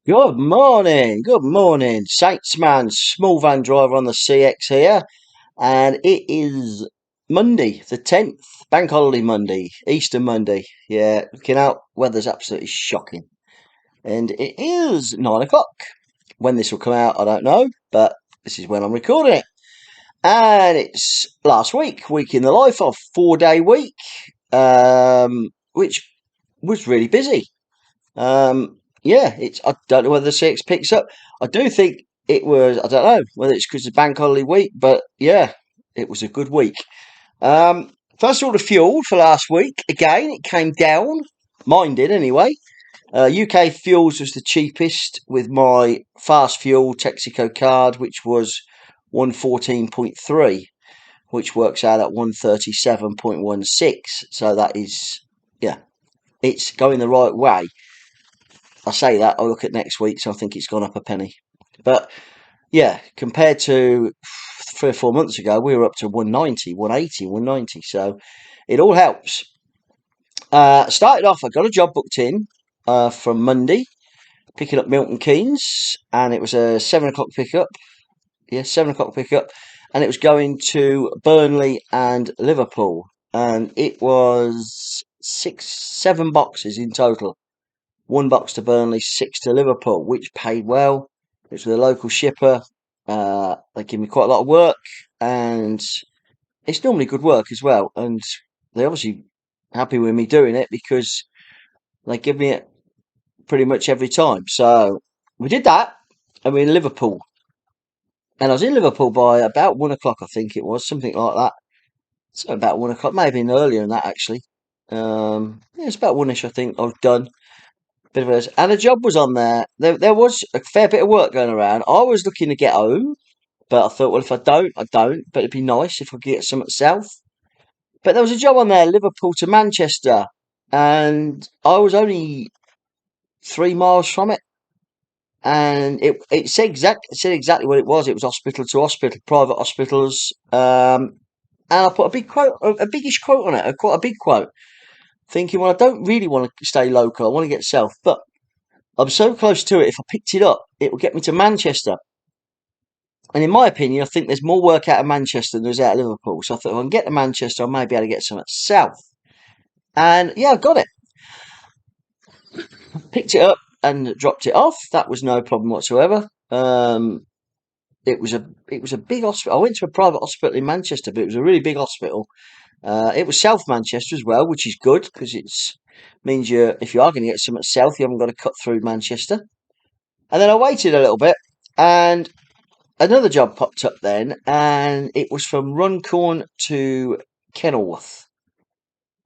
Good morning, Saints man, small van driver on the CX here, and it is Monday, the 10th, Bank Holiday Monday, Easter Monday. Yeah, looking out, weather's absolutely shocking, and it is 9 o'clock. When this will come out, I don't know, but this is when I'm recording it, and it's last week in the life of 4-day week, which was really busy. Yeah, it's. I don't know whether the six picks up. I do think it was. I don't know whether it's because it's bank holiday week, but yeah, it was a good week. First of all, the fuel for last week. Again, it came down. Mine did anyway. UK fuels was the cheapest with my fast fuel Texaco card, which was 114.3, which works out at 137.16. So that is, yeah, it's going the right way. I say that, I look at next week, so I think it's gone up a penny. But yeah, compared to 3 or 4 months ago, we were up to 190, 180, 190. So it all helps. Started off, I got a job booked in from Monday, picking up Milton Keynes, and it was a 7 o'clock pickup. Yeah, 7 o'clock pickup, and it was going to Burnley and Liverpool, and it was 7 boxes in total. 1 box to Burnley, 6 to Liverpool, which paid well. It's with a local shipper. They give me quite a lot of work, and it's normally good work as well. And they're obviously happy with me doing it because they give me it pretty much every time. So we did that, and we're in Liverpool. And I was in Liverpool by about 1 o'clock, I think it was, something like that. So about 1 o'clock, maybe earlier than that actually. Yeah, it's about one-ish, I think. I was done. Bit of a, and a job was on there. There was a fair bit of work going around. I was looking to get home, but I thought, well, if I don't, I don't. But it'd be nice if I could get some south. But there was a job on there, Liverpool to Manchester, and I was only 3 miles from it. And it said exactly what it was. It was hospital to hospital, private hospitals. And I put a big quote, a biggish quote on it, quite a big quote, thinking, well, I don't really want to stay local. I want to get south, but I'm so close to it. If I picked it up, it would get me to Manchester. And in my opinion, I think there's more work out of Manchester than there's out of Liverpool. So I thought if I can get to Manchester, I may be able to get some at south. And yeah, I got it. Picked it up and dropped it off. That was no problem whatsoever. It was a big hospital. I went to a private hospital in Manchester, but it was a really big hospital. It was South Manchester as well, which is good because it's means you if you are going to get some at south, you haven't got to cut through Manchester. And then I waited a little bit, and another job popped up then, and it was from Runcorn to Kenilworth.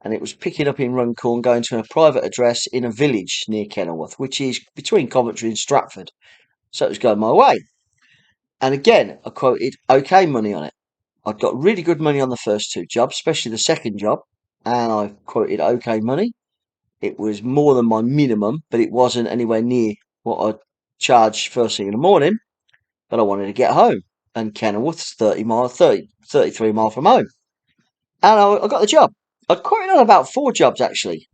And it was picking up in Runcorn, going to a private address in a village near Kenilworth, which is between Coventry and Stratford. So it was going my way. And again, I quoted okay money on it. I'd got really good money on the first 2 jobs, especially the second job. And I quoted okay money. It was more than my minimum, but it wasn't anywhere near what I'd charge first thing in the morning. But I wanted to get home. And Kenilworth's 33 miles from home. And I got the job. I'd quoted on about 4 jobs actually.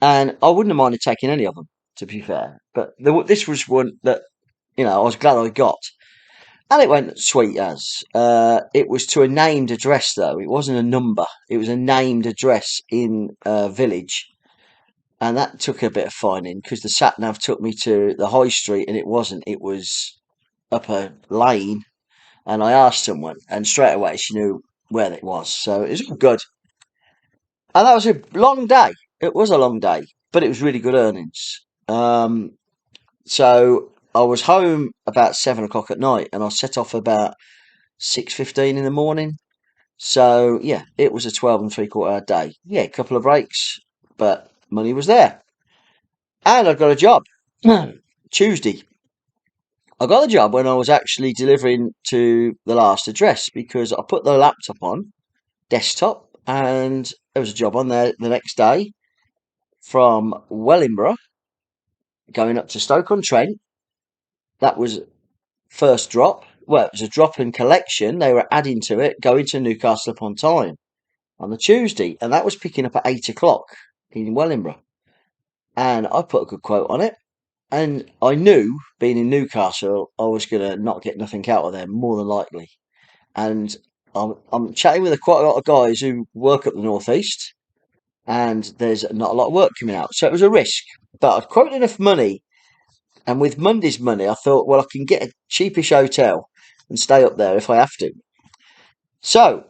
And I wouldn't have minded taking any of them, to be fair. But this was one that, I was glad I got. And it went sweet as. It was to a named address though. It wasn't a number. It was a named address in a village. And that took a bit of finding because the sat nav took me to the high street and it wasn't. It was up a lane. And I asked someone, and straight away she knew where it was. So it was all good. And that was a long day. It was a long day, but it was really good earnings. So I was home about 7 o'clock at night, and I set off about 6:15 in the morning. So yeah, it was a 12 and 3/4 hour day. Yeah, a couple of breaks, but money was there, and I got a job. Tuesday, I got a job when I was actually delivering to the last address because I put the laptop on desktop, and there was a job on there the next day from Wellingborough going up to Stoke-on-Trent. That was first drop. Well, it was a drop and collection. They were adding to it, going to Newcastle upon Tyne on the Tuesday, and that was picking up at 8 o'clock in Wellingborough. And I put a good quote on it. And I knew, being in Newcastle, I was going to not get nothing out of them, more than likely. And I'm chatting with quite a lot of guys who work up the northeast, and there's not a lot of work coming out. So it was a risk. But I'd quoted enough money, and with Monday's money, I thought, well, I can get a cheapish hotel and stay up there if I have to. So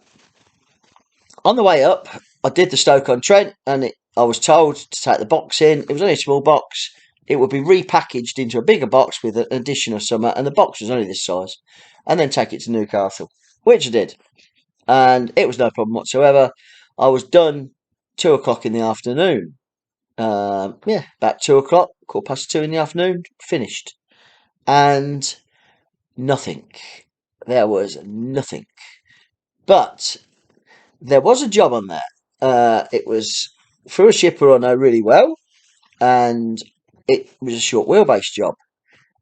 on the way up, I did the Stoke-on-Trent, and I was told to take the box in. It was only a small box. It would be repackaged into a bigger box with an addition of summer, and the box was only this size, and then take it to Newcastle, which I did. And it was no problem whatsoever. I was done 2 o'clock in the afternoon. Yeah, about 2 o'clock, 2:15 in the afternoon, finished. And nothing. There was nothing. But there was a job on there. It was through a shipper I know really well, and it was a short wheelbase job.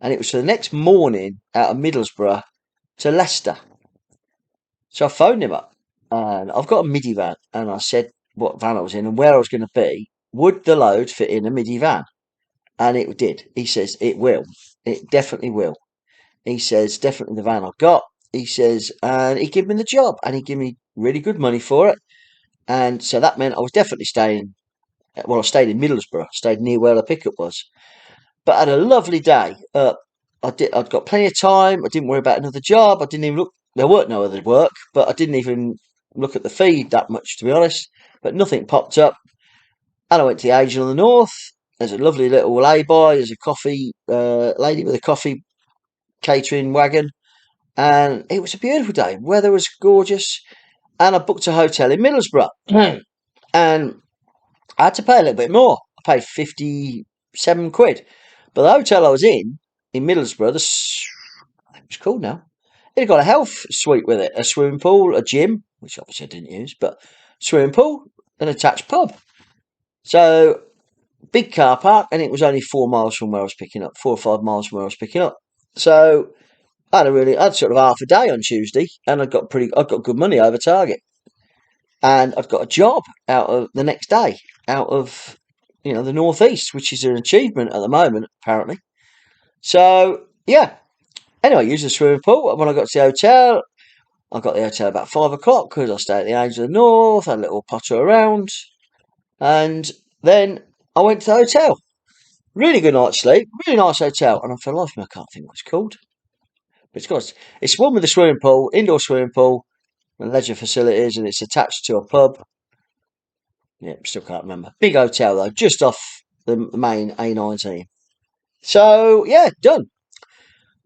And it was for the next morning out of Middlesbrough to Leicester. So I phoned him up, and I've got a midi van, and I said what van I was in and where I was going to be. Would the load fit in a midi van? And it did. He says it will. It definitely will. He says definitely the van I've got. He says, and he gave me the job, and he gave me really good money for it. And so that meant I was definitely staying. Well, I stayed in Middlesbrough, stayed near where the pickup was. But I had a lovely day. I'd got plenty of time. I didn't worry about another job. I didn't even look. There weren't no other work, but I didn't even look at the feed that much, to be honest. But nothing popped up. And I went to the Angel of the North. There's a lovely little lay-by. There's a coffee lady with a coffee catering wagon. And it was a beautiful day. Weather was gorgeous. And I booked a hotel in Middlesbrough. And I had to pay a little bit more. I paid 57 quid. But the hotel I was in Middlesbrough, it was cool now. It had got a health suite with it, a swimming pool, a gym, which obviously I didn't use, but swimming pool, an attached pub. So big car park, and it was only 4 miles from where I was picking up, 4 or 5 miles from where I was picking up. So I had sort of half a day on Tuesday, and I got good money over target, and I've got a job out of the next day, out of the northeast, which is an achievement at the moment apparently. So yeah. Anyway, I used the swimming pool. When I got to the hotel, I got the hotel about 5 o'clock because I stayed at the Angel of the North, had a little potter around, and then I went to the hotel. Really good night's sleep, really nice hotel, and for the life of me, I can't think what it's called. But it's one with a swimming pool, indoor swimming pool, and leisure facilities, and it's attached to a pub. Yeah, still can't remember. Big hotel though, just off the main A19. So yeah, done.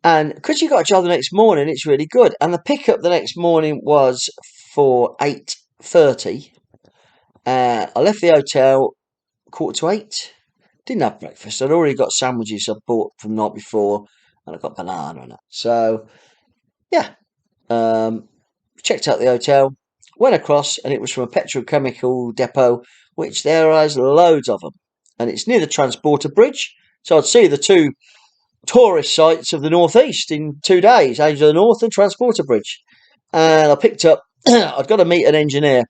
And because you got a job the next morning, it's really good. And the pickup the next morning was for 8:30. I left the hotel 7:45. Didn't have breakfast. I'd already got sandwiches I bought from the night before, and I got banana and that. So yeah, checked out the hotel, went across, and it was from a petrochemical depot, which there is loads of them, and it's near the transporter bridge. So I'd see the two tourist sites of the northeast in 2 days: Angel of the North and Transporter Bridge. And I picked up. I'd got to meet an engineer,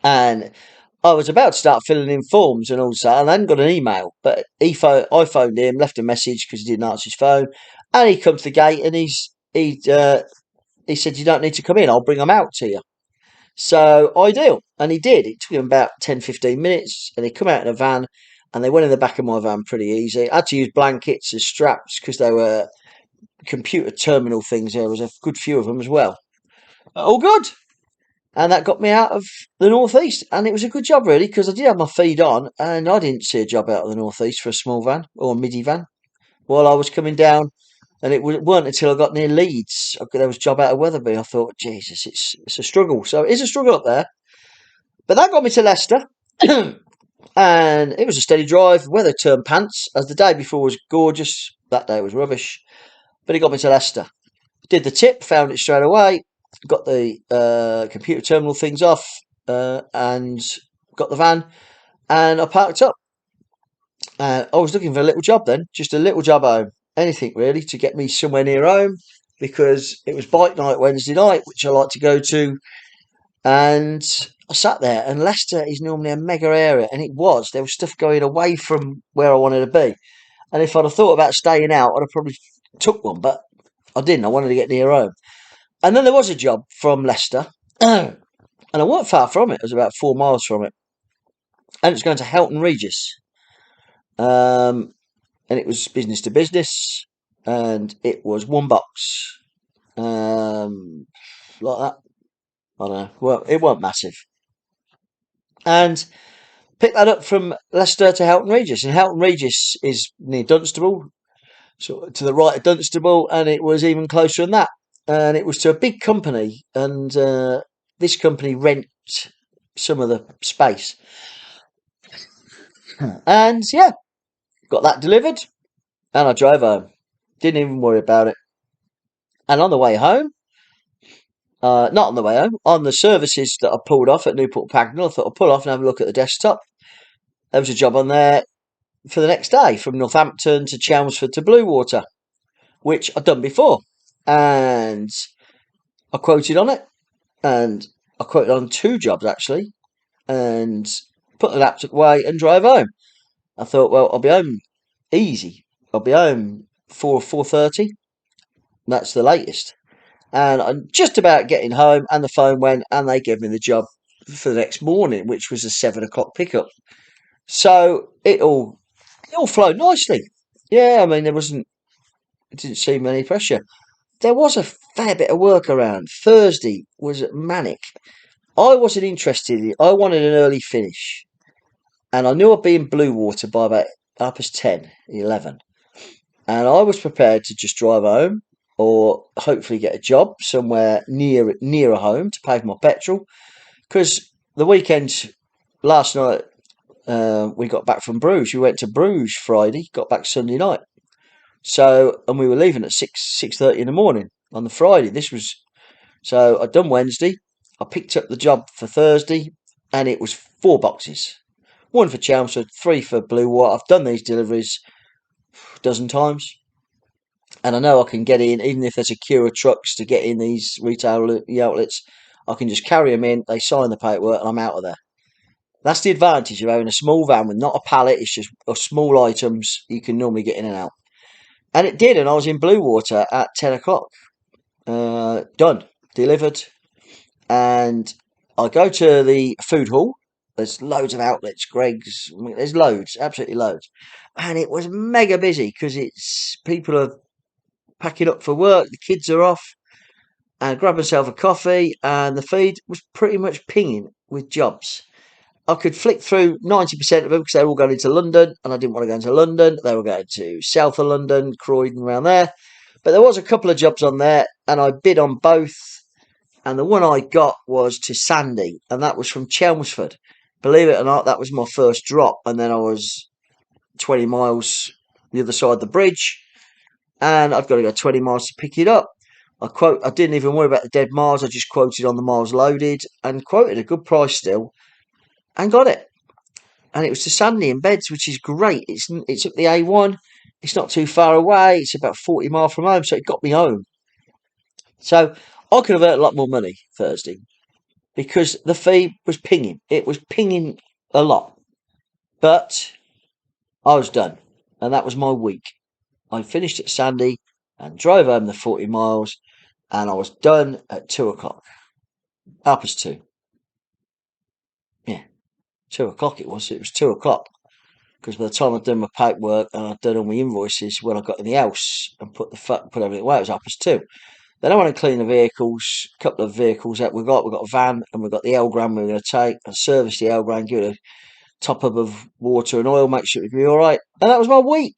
and I was about to start filling in forms and all that, and I hadn't got an email. But I phoned him, left a message because he didn't answer his phone, and he come to the gate, and he said, "You don't need to come in. I'll bring them out to you." So ideal, and he did. It took him about 10-15 minutes, and he come out in a van, and they went in the back of my van pretty easy. I had to use blankets as straps because they were computer terminal things. There was a good few of them as well. All good. And that got me out of the northeast, and it was a good job really because I did have my feed on, and I didn't see a job out of the northeast for a small van or a midi van while I was coming down. And it weren't until I got near Leeds there was a job out of Wetherby. I thought, Jesus, it's a struggle. So it is a struggle up there. But that got me to Leicester, and it was a steady drive. Weather turned pants, as the day before was gorgeous. That day was rubbish, but it got me to Leicester. Did the tip, found it straight away, got the computer terminal things off, and got the van, and I parked up. I was looking for a little job then, just a little job at home, anything really to get me somewhere near home, because it was bike night Wednesday night, which I like to go to, and I sat there. And Leicester is normally a mega area, and there was stuff going away from where I wanted to be. And if I'd have thought about staying out, I'd have probably took one, but I didn't. I wanted to get near home. And then there was a job from Leicester, and I weren't far from it. It was about 4 miles from it, and it was going to Houghton Regis, and it was business to business, and it was one box, like that. I don't know. Well, it weren't massive, and picked that up from Leicester to Houghton Regis, and Houghton Regis is near Dunstable, so to the right of Dunstable, and it was even closer than that. And it was to a big company, and this company rent some of the space. And yeah, got that delivered, and I drove home. Didn't even worry about it. And on the way home, not on the way home, on the services that I pulled off at Newport Pagnell, I thought I'd pull off and have a look at the desktop. There was a job on there for the next day from Northampton to Chelmsford to Bluewater, which I'd done before. And I quoted on it, and I quoted on 2 jobs actually, and put the laptop away and drove home. I thought, well, I'll be home easy. I'll be home 4:30. That's the latest. And I'm just about getting home, and the phone went, and they gave me the job for the next morning, which was a 7 o'clock pickup. So it all flowed nicely. Yeah, I mean it didn't seem any pressure. There was a fair bit of work around. Thursday was manic. I wasn't interested in it. I wanted an early finish. And I knew I'd be in Bluewater by about 10:30, 11. And I was prepared to just drive home or hopefully get a job somewhere nearer home to pay for my petrol. Because the weekend, last night, we got back from Bruges. We went to Bruges Friday, got back Sunday night. So, and we were leaving at 6:30 in the morning on the Friday. So I'd done Wednesday. I picked up the job for Thursday, and it was 4 boxes. 1 for Chelmsford, 3 for Bluewater. I've done these deliveries a dozen times, and I know I can get in, even if there's a queue of trucks to get in these retail outlets. I can just carry them in. They sign the paperwork, and I'm out of there. That's the advantage of having a small van with not a pallet. It's just small items you can normally get in and out. And it did, and I was in Bluewater at 10 o'clock. Done, delivered, and I go to the food hall. There's loads of outlets, Greg's. I mean, there's loads, absolutely loads, and it was mega busy because it's people are packing up for work. The kids are off, and grab myself a coffee, and the feed was pretty much pinging with jobs. I could flick through 90% of them because they were all going into London, and I didn't want to go into London. They were going to south of London, Croydon, around there. But there was a couple of jobs on there, and I bid on both. And the one I got was to Sandy, and that was from Chelmsford. Believe it or not, that was my first drop, and then I was 20 miles the other side of the bridge, and I've got to go 20 miles to pick it up. I didn't even worry about the dead miles. I just quoted on the miles loaded and quoted a good price still, and got it. And it was to Sandy in Beds, which is great. It's up the A1. It's not too far away. It's about 40 miles from home, so it got me home. So I could have earned a lot more money Thursday because the fee was pinging. It was pinging a lot. But I was done. And that was my week. I finished at Sandy and drove home the 40 miles, and I was done at 2 o'clock. 2:30. Yeah, 2 o'clock it was. It was 2 o'clock. Because by the time I'd done my paperwork and I'd done all my invoices, when I got in the house and put everything away, it was 2:30. Then I went to clean the vehicles, a couple of vehicles that we've got. We've got a van and we've got the Elgram we were going to take and service the Elgram, give it a top up of water and oil, make sure it would be all right. And that was my week.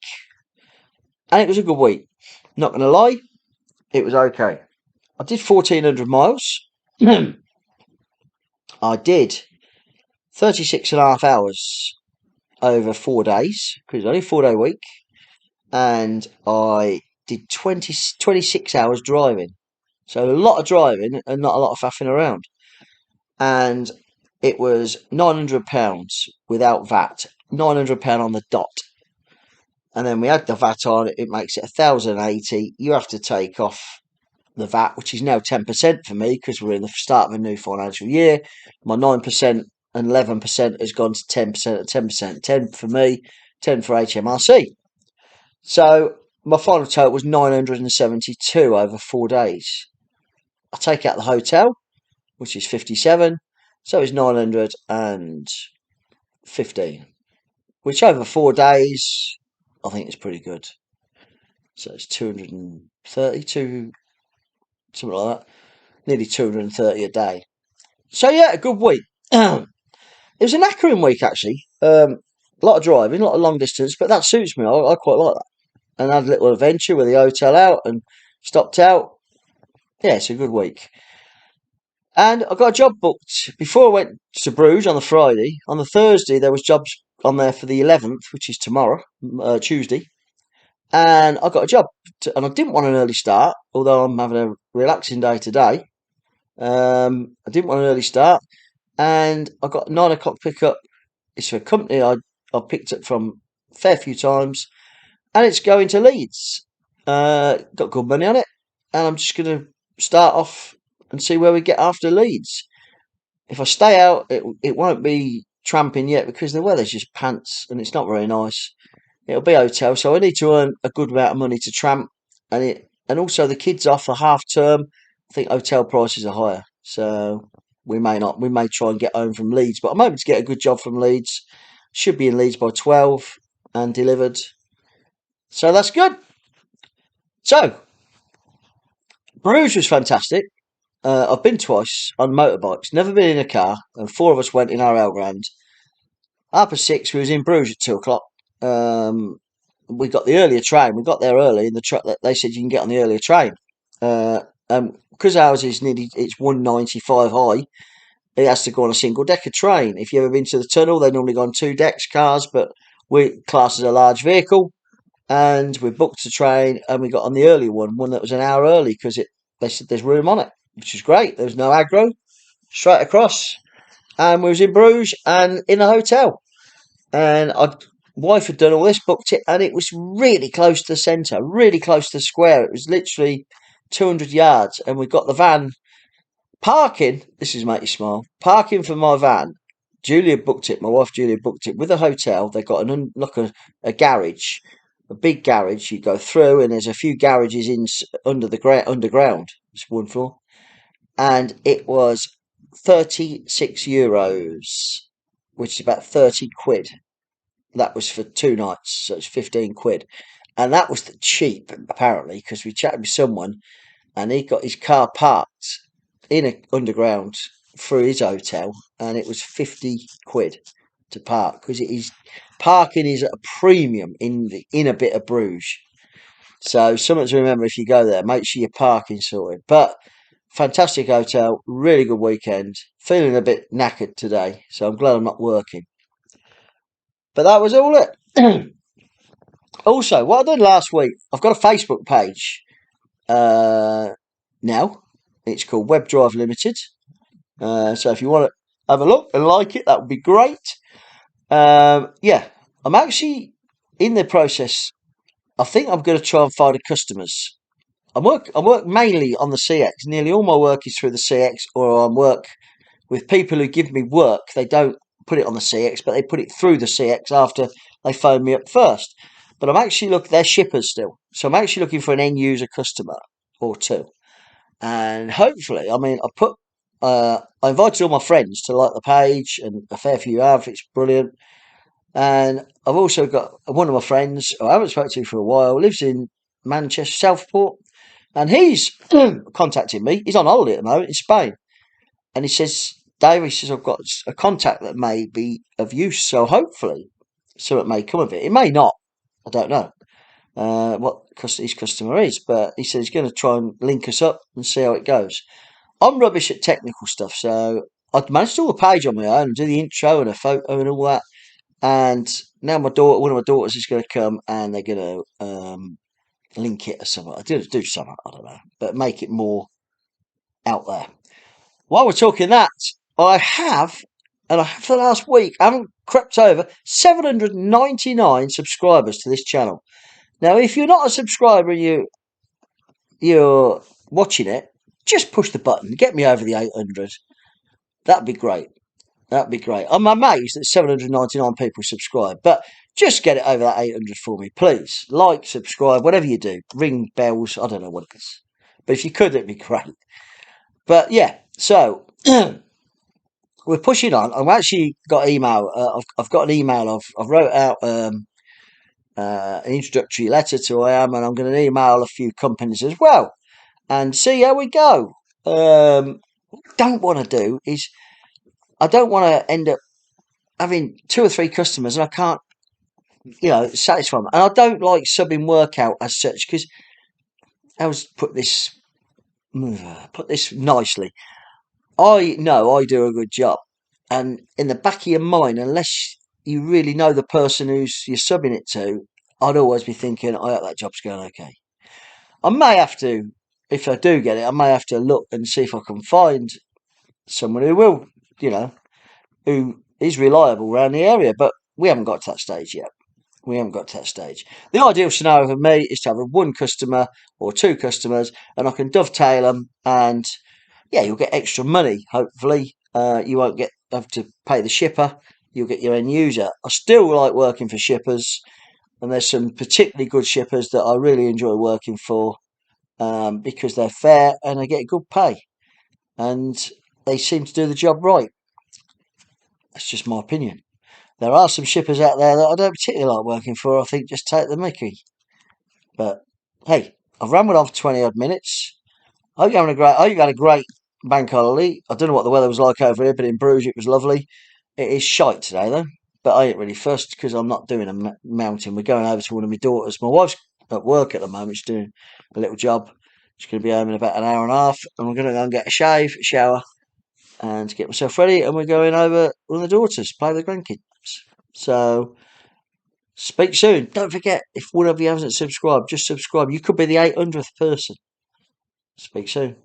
And it was a good week. Not going to lie, it was okay. I did 1,400 miles. I did 36 and a half hours over 4 days, because it's only a 4-day week. And I did 26 hours driving. So a lot of driving and not a lot of faffing around. And it was £900 without VAT. £900 on the dot. And then we add the VAT on, it makes it 1,080. You have to take off the VAT, which is now 10% for me because we're in the start of a new financial year. My 9% and 11% has gone to 10% and 10%. 10 for me, 10 for HMRC. So my final total was 972 over 4 days. I take out the hotel, which is 57, so it's 915, which over 4 days I think is pretty good. So it's 232, something like that, nearly 230 a day. So yeah, a good week. It was a knackering week actually. A lot of driving, a lot of long distance, but that suits me. I quite like that. And had a little adventure with the hotel out and stopped out. Yeah, it's a good week. And I got a job booked before I went to Bruges on the Friday. On the Thursday, there was jobs on there for the 11th, which is tomorrow, Tuesday. And I got a job, and I didn't want an early start, although I'm having a relaxing day today. I didn't want an early start, and I got a 9 o'clock pickup. It's for a company I picked up from a fair few times, and it's going to Leeds. Got good money on it, and I'm just going to start off and see where we get after Leeds. If I stay out, it won't be tramping yet because the weather's just pants and it's not very nice. It'll be hotel, so I need to earn a good amount of money to tramp, and also the kids off for half term. I think hotel prices are higher, so we may not. We may try and get home from Leeds, but I'm hoping to get a good job from Leeds. Should be in Leeds by 12 and delivered, so that's good. So Bruges was fantastic. I've been twice on motorbikes, never been in a car, and four of us went in our Elgrand. Half past 6, we was in Bruges at 2 o'clock. Um, we got the earlier train. We got there early, and the truck they said you can get on the earlier train. Because ours is nearly it's 195 high, it has to go on a single decker train. If you've ever been to the tunnel, they normally go on two decks cars, but we class as a large vehicle, and we booked a train, and we got on the early one that was an hour early because they said there's room on it, which is great. There was no aggro, straight across, and we was in Bruges and in a hotel. And wife had done all this, booked it, and it was really close to the centre, really close to the square. It was literally 200 yards, and we got the van parking. This is make you smile. Parking for my van. Julia booked it. My wife Julia booked it with a hotel. They got a garage, a big garage. You go through, and there's a few garages under the underground. It's one floor, and it was €36, which is about 30 quid. That was for 2 nights, so it's 15 quid. And that was the cheap, apparently, because we chatted with someone and he got his car parked in a underground through his hotel, and it was 50 quid to park because it is parking is at a premium in a bit of Bruges. So something to remember if you go there, make sure your parking's sorted. But fantastic hotel, really good weekend. Feeling a bit knackered today, so I'm glad I'm not working. But that was all it. Also, what I did last week, I've got a Facebook page now. It's called Web Drive Limited. So if you want to have a look and like it, that would be great. Yeah, I'm actually in the process. I think I'm going to try and find customers. I work mainly on the CX. Nearly all my work is through the CX, or I work with people who give me work. They don't put it on the CX, but they put it through the CX after they phone me up first. But I'm actually they're shippers still. So I'm actually looking for an end user customer or two. And hopefully, I mean, I invited all my friends to like the page, and a fair few have. It's brilliant. And I've also got one of my friends who I haven't spoken to for a while, lives in Manchester, Southport, and he's contacted me. He's on holiday at the moment in Spain. And he says, Dave, he says, I've got a contact that may be of use. So hopefully something may come of it. It may not. I don't know what his customer is. But he said he's going to try and link us up and see how it goes. I'm rubbish at technical stuff. So I'd managed to do a page on my own and do the intro and a photo and all that. And now one of my daughters is going to come and they're going to link it or something. I do something, I don't know. But make it more out there. While we're talking that, I have for the last week, I haven't crept over 799 subscribers to this channel. Now, if you're not a subscriber and you're watching it, just push the button, get me over the 800. That'd be great. That'd be great. I'm amazed that 799 people subscribe, but just get it over that 800 for me, please. Like, subscribe, whatever you do. Ring bells, I don't know what it is. But if you could, it'd be great. But yeah, so we're pushing on. I've actually got email. I've got an email. I've wrote out an introductory letter to IAM, and I'm going to email a few companies as well and see how we go. What I don't want to do is I don't want to end up having 2 or 3 customers and I can't, satisfy them. And I don't like subbing work out as such because I was put this nicely. I know I do a good job, and in the back of your mind, unless you really know the person who's you're subbing it to, I'd always be thinking, I hope that job's going okay. I may have to, if I do get it, I may have to look and see if I can find someone who will, you know, who is reliable around the area. But we haven't got to that stage yet. We haven't got to that stage. The ideal scenario for me is to have 1 customer or 2 customers, and I can dovetail them, and yeah, you'll get extra money. Hopefully, you won't have to pay the shipper. You'll get your end user. I still like working for shippers, and there's some particularly good shippers that I really enjoy working for because they're fair and they get good pay, and they seem to do the job right. That's just my opinion. There are some shippers out there that I don't particularly like working for. I think just take the mickey. But hey, I've rambled on for 20 odd minutes. I hope you're having a great. I hope you had a great bank holiday. I don't know what the weather was like over here, but in Bruges it was lovely. It is shite today though, but I ain't really fussed because I'm not doing a mountain. We're going over to one of my daughters. My wife's at work at the moment. She's doing a little job. She's going to be home in about an hour and a half, and we're going to go and get a shave, a shower, and get myself ready. And we're going over with the daughters, play with the grandkids. So speak soon. Don't forget, if one of you hasn't subscribed, just subscribe. You could be the 800th person. Speak soon.